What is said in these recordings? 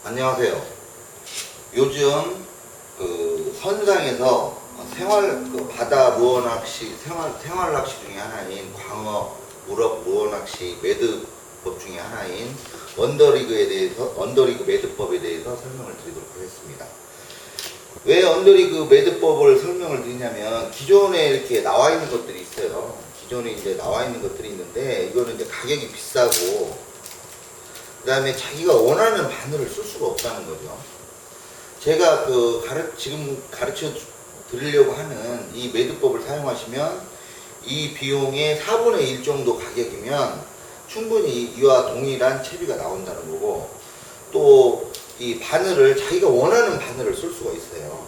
안녕하세요. 요즘 그 선상에서 바다 루어 낚시 생활 낚시 중에 하나인 광어, 우럭 루어 낚시 매듭법 중에 하나인 언더리그 매듭법에 대해서 설명을 드리도록 하겠습니다. 왜 언더리그 매듭법을 설명을 드리냐면 기존에 이렇게 나와 있는 것들이 있어요. 기존에 이제 나와 있는 것들이 있는데 이거는 이제 가격이 비싸고 그 다음에 자기가 원하는 바늘을 쓸 수가 없다는 거죠. 제가 지금 가르쳐 드리려고 하는 이 매듭법을 사용하시면 이 비용의 4분의 1 정도 가격이면 충분히 이와 동일한 채비가 나온다는 거고, 또 이 바늘을 자기가 원하는 바늘을 쓸 수가 있어요.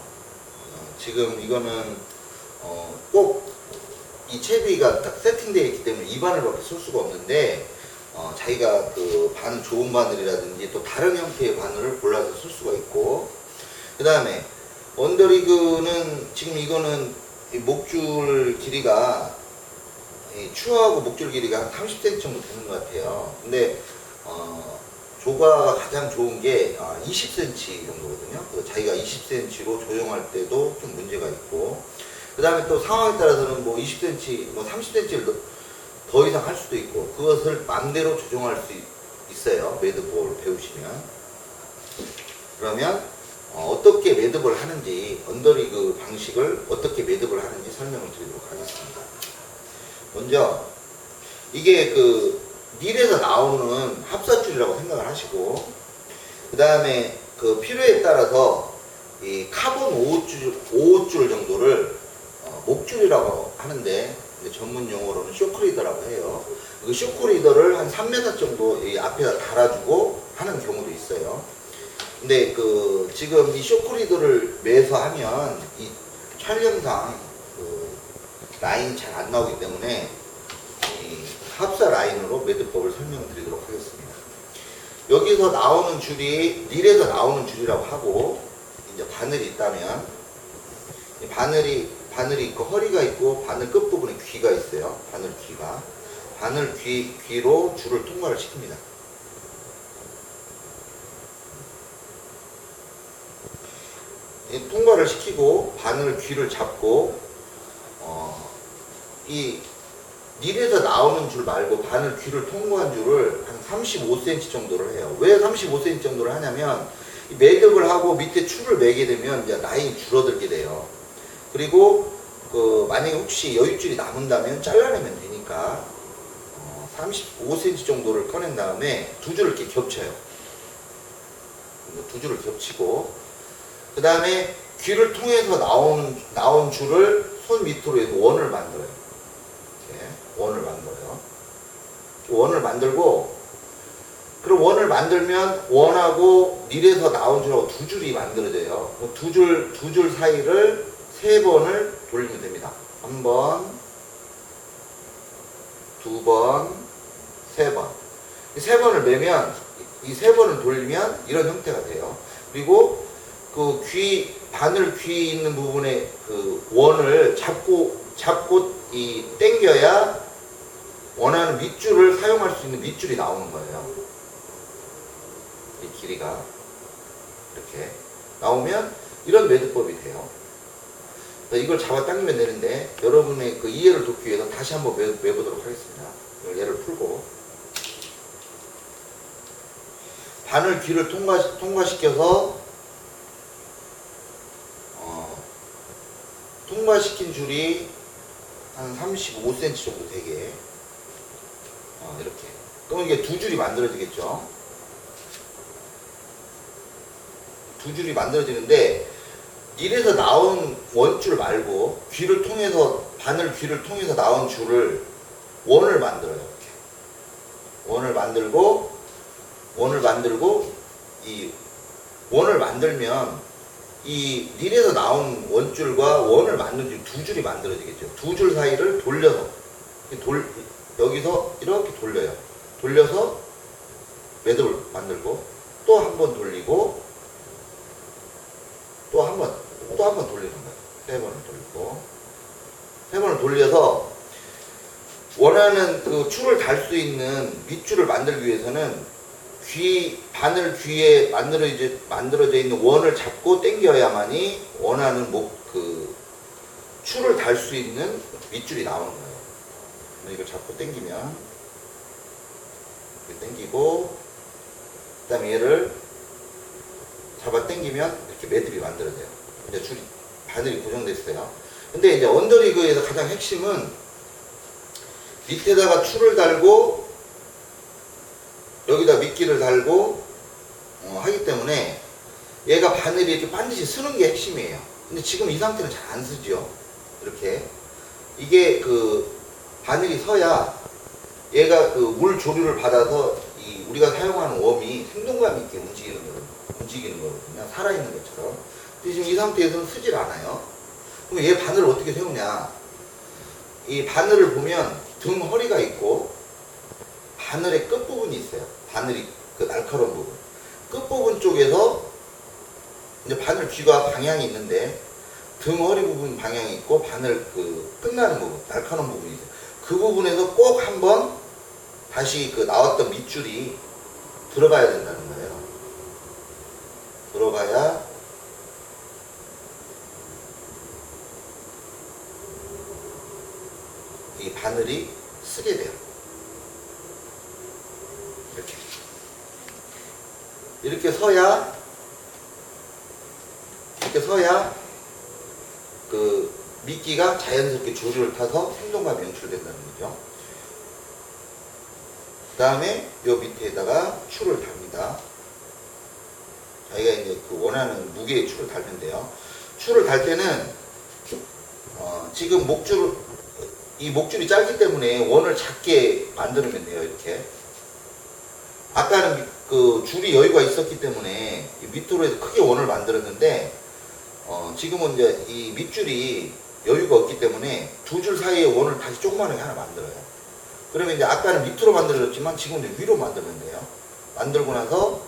지금 이거는 꼭 이 채비가 딱 세팅되어 있기 때문에 이 바늘밖에 쓸 수가 없는데, 자기가 좋은 바늘이라든지 또 다른 형태의 바늘을 골라서 쓸 수가 있고, 그 다음에 언더리그는 지금 이거는 목줄 길이가 추하고 목줄 길이가 한 30cm 정도 되는 것 같아요. 근데 조과가 가장 좋은 게 20cm 정도거든요. 그래서 자기가 20cm로 조정할 때도 좀 문제가 있고, 그 다음에 또 상황에 따라서는 뭐 20cm, 뭐 30cm를 더 이상 할 수도 있고, 그것을 마음대로 조정할 수 있어요. 매듭법을 배우시면. 그러면 어떻게 매듭을 하는지, 언더리그 방식을 어떻게 매듭을 하는지 설명을 드리도록 하겠습니다. 먼저 이게 닐에서 나오는 합사줄이라고 생각을 하시고, 그 다음에 필요에 따라서 이 카본 5호줄 정도를 목줄이라고 하는데, 전문 용어로는 쇼크리더라고 해요. 그 쇼크리더를 한 3m 정도 이 앞에다 달아주고 하는 경우도 있어요. 근데 지금 이 쇼크리더를 매서 하면 이 촬영상 라인이 잘 안 나오기 때문에 이 합사 라인으로 매듭법을 설명드리도록 하겠습니다. 여기서 나오는 줄이 닐에서 나오는 줄이라고 하고, 이제 바늘이 있다면 이 바늘이 있고 허리가 있고 바늘 끝부분에 귀가 있어요. 바늘 귀가. 바늘 귀로 줄을 통과를 시킵니다. 통과를 시키고 바늘 귀를 잡고 이 닐에서 나오는 줄 말고 바늘 귀를 통과한 줄을 한 35cm 정도를 해요. 왜 35cm 정도를 하냐면 이 매듭을 하고 밑에 줄을 매게 되면 이제 라인이 줄어들게 돼요. 그리고 만약에 혹시 여윳줄이 남은다면 잘라내면 되니까 35cm 정도를 꺼낸 다음에 두 줄을 이렇게 겹쳐요. 두 줄을 겹치고, 그 다음에 귀를 통해서 나온 줄을 손 밑으로 해서 원을 만들어요. 이렇게 원을 만들어요. 원을 만들고, 그럼 원을 만들면 원하고 닐에서 나온 줄하고 두 줄이 만들어져요. 두 줄 사이를 3번을 돌리면 됩니다. 1번, 2번, 3번. 이 3번을 매면, 이 3번을 돌리면 이런 형태가 돼요. 그리고 바늘 귀 있는 부분에 원을 잡고 당겨야 원하는 밑줄을 사용할 수 있는 밑줄이 나오는 거예요. 이 길이가 이렇게 나오면 이런 매듭법이 돼요. 이걸 잡아 당기면 되는데, 여러분의 이해를 돕기 위해서 다시 한번 매보도록 하겠습니다. 얘를 풀고 바늘 귀를 통과시켜서 통과시킨 줄이 한 35cm 정도 되게 이렇게. 그럼 이게 두 줄이 만들어지겠죠. 두 줄이 만들어지는데, 닐에서 나온 원줄 말고 바늘 귀를 통해서 나온 줄을 원을 만들어요. 이렇게. 원을 만들고 이 원을 만들면 이 닐에서 나온 원줄과 원을 만든 줄 두 줄이 만들어지겠죠. 두 줄 사이를 돌려서 여기서 이렇게 돌려서 매듭을 만들고, 또 한 번 돌리고, 또 한 번 돌리는 거예요. 3번을 돌리고, 3번을 돌려서 원하는 줄을 달 수 있는 밑줄을 만들기 위해서는 바늘 귀에 만들어져 있는 원을 잡고 당겨야만이 원하는 추를 달 수 있는 밑줄이 나오는 거예요. 이걸 잡고 당기면 이렇게 당기고, 그 다음에 얘를 잡아 당기면 이렇게 매듭이 만들어져요. 이제 바늘이 고정됐어요. 근데 이제 언더리그에서 가장 핵심은 밑에다가 추를 달고 여기다 미끼를 달고 하기 때문에 얘가 바늘이 이렇게 반드시 쓰는 게 핵심이에요. 근데 지금 이 상태는 잘 안 쓰죠. 이렇게 이게 바늘이 서야 얘가 물 조류를 받아서 우리가 사용하는 웜이 생동감 있게 움직이는 거거든요. 살아있는 것처럼. 근데 지금 이 상태에서는 쓰질 않아요. 그럼 얘 바늘을 어떻게 세우냐? 이 바늘을 보면 등 허리가 있고 바늘의 끝부분이 있어요. 바늘이 날카로운 부분. 끝부분 쪽에서 이제 바늘 귀가 방향이 있는데 등 허리 부분 방향이 있고 바늘 끝나는 부분, 날카로운 부분이 있어요. 그 부분에서 꼭 한번 다시 나왔던 밑줄이 들어가야 된다는 거예요. 들어가야 이 바늘이 쓰게 돼요. 이렇게 서야 미끼가 자연스럽게 조류를 타서 생동감이 연출된다는 거죠. 그 다음에 요 밑에다가 추를 답니다. 자기가 이제 원하는 무게의 추를 달면돼요. 추를 달 때는 지금 이 목줄이 짧기 때문에 원을 작게 만들면 돼요. 이렇게. 아까는 줄이 여유가 있었기 때문에 밑으로 해서 크게 원을 만들었는데 지금은 이제 이 밑줄이 여유가 없기 때문에 두 줄 사이에 원을 다시 조그마하게 하나 만들어요. 그러면 이제 아까는 밑으로 만들어졌지만 지금은 이제 위로 만들면 돼요. 만들고 나서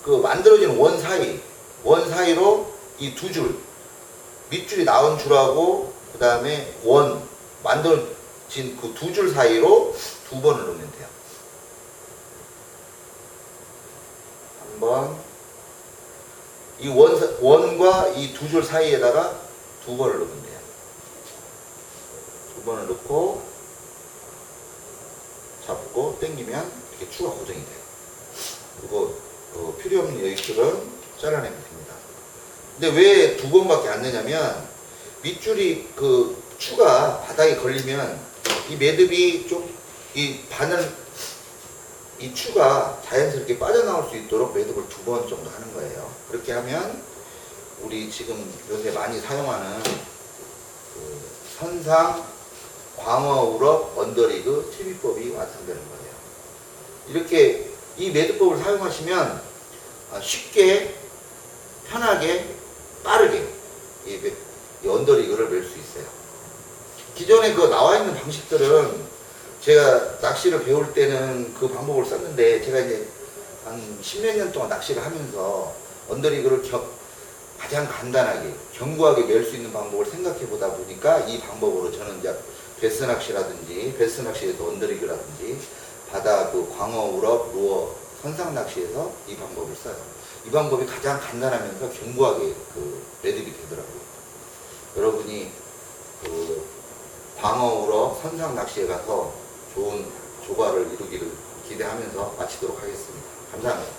만들어진 원 사이로 이 두 줄, 밑줄이 나온 줄하고 그 다음에 원 만들어진 그 두 줄 사이로 두 번을 넣으면 돼요. 한 번, 이 원과 이 두 줄 사이에다가 두 번을 넣으면 돼요. 두 번을 넣고 잡고 당기면 이렇게 추가 고정이 돼요. 그리고 필요 없는 여익들은 잘라내면 됩니다. 근데 왜 두 번밖에 안 되냐면 밑줄이 추가 바닥에 걸리면 이 매듭이 이 추가 자연스럽게 빠져나올 수 있도록 매듭을 두 번 정도 하는 거예요. 그렇게 하면 우리 지금 요새 많이 사용하는 선상 광어 우럭 언더리그 채비법이 완성되는 거예요. 이렇게 이 매듭법을 사용하시면 쉽게 편하게 빠르게 이 언더리그를 멜 수 있어요. 기존에 나와 있는 방식들은 제가 낚시를 배울 때는 그 방법을 썼는데 제가 이제 한 10몇 년 동안 낚시를 하면서 언더리그를 가장 간단하게 견고하게 멜 수 있는 방법을 생각해 보다 보니까 이 방법으로 저는 이제 베스 낚시에서 언더리그라든지 바다 광어, 우럭, 루어, 선상 낚시에서 이 방법을 써요. 이 방법이 가장 간단하면서 견고하게 매듭이 되더라고요. 여러분이 광어, 우럭, 선상 낚시에 가서 좋은 조과를 이루기를 기대하면서 마치도록 하겠습니다. 감사합니다.